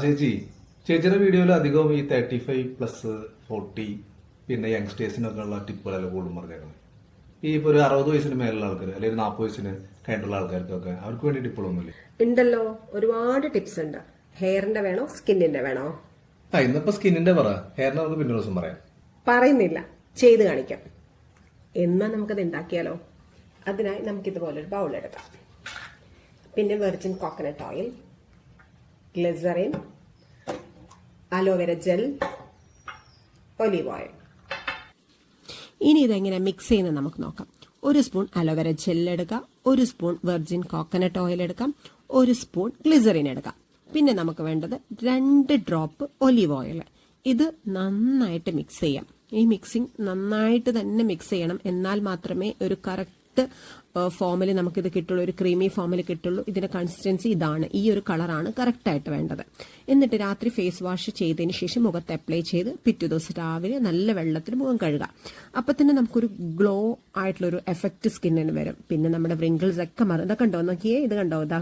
ചേച്ചി, ചേച്ചിയുടെ വീഡിയോയിൽ അധികവും ഈ 35+40 പിന്നെ യങ്സ്റ്റേഴ്സിനൊക്കെ ഉള്ള ടിപ്പുകളല്ല കൂടുതലും പറഞ്ഞേക്കുന്നത്. ഈ ഇപ്പൊ ഒരു 60 വയസ്സിന് മേലുള്ള ആൾക്കാർ അല്ലെങ്കിൽ 40 വയസ്സിന് കഴിഞ്ഞിട്ടുള്ള ആൾക്കാർക്കൊക്കെ അവർക്ക് വേണ്ടി ടിപ്പുകളൊന്നുമില്ലേ? ഉണ്ടല്ലോ, ഒരുപാട് ടിപ്സ് ഉണ്ട്. ഹെയറിന്റെ വേണോ സ്കിന്നിന്റെ വേണോ? ഇന്നിപ്പോ സ്കിന്നിന്റെ പറ, ഹെയറിന് നമുക്ക് പിന്നെ ദിവസം പറയാം. പറയുന്നില്ല, ചെയ്ത് കാണിക്കാം. എന്നാ നമുക്കത് ഉണ്ടാക്കിയാലോ? അതിനായി നമുക്കിതുപോലൊരു ബൗൾ എടുക്കാം. പിന്നെ virgin coconut oil, glycerin, aloe vera gel, olive oil. ഇനി ഇതെങ്ങനെ മിക്സ് ചെയ്യുന്നത് നമുക്ക് നോക്കാം. 1 സ്പൂൺ അലോവേര ജെൽ എടുക്കാം, 1 സ്പൂൺ വെർജിൻ കോക്കനട്ട് ഓയിൽ എടുക്കാം, 1 സ്പൂൺ ഗ്ലിസറിൻ എടുക്കാം. പിന്നെ നമുക്ക് വേണ്ടത് 2 ഡ്രോപ്പ് ഒലീവ് ഓയിൽ. ഇത് നന്നായിട്ട് മിക്സ് ചെയ്യാം. ഈ മിക്സിംഗ് നന്നായിട്ട് തന്നെ മിക്സ് ചെയ്യണം, എന്നാൽ മാത്രമേ ഒരു കറക്റ്റ് ഫോമിൽ നമുക്കിത് കിട്ടുള്ളൂ, ഒരു ക്രീമി ഫോമിൽ കിട്ടുള്ളൂ. ഇതിന്റെ കൺസിസ്റ്റൻസി ഇതാണ്, ഈ ഒരു കളറാണ് കറക്റ്റ് ആയിട്ട് വേണ്ടത്. എന്നിട്ട് രാത്രി ഫേസ് വാഷ് ചെയ്തതിന് ശേഷം മുഖത്ത് അപ്ലൈ ചെയ്ത് പിറ്റേ ദിവസം രാവിലെ നല്ല വെള്ളത്തിൽ മുഖം കഴുകാം. അപ്പൊ തന്നെ നമുക്കൊരു ഗ്ലോ ആയിട്ടുള്ള ഒരു എഫക്റ്റ് സ്കിന്നിന് വരും. പിന്നെ നമ്മുടെ വ്രിങ്കിൾസ് ഒക്കെ മാറും. ഇതൊക്കെ കണ്ടോ, നോക്കിയേ, ഇത് കണ്ടോ, ഇതാ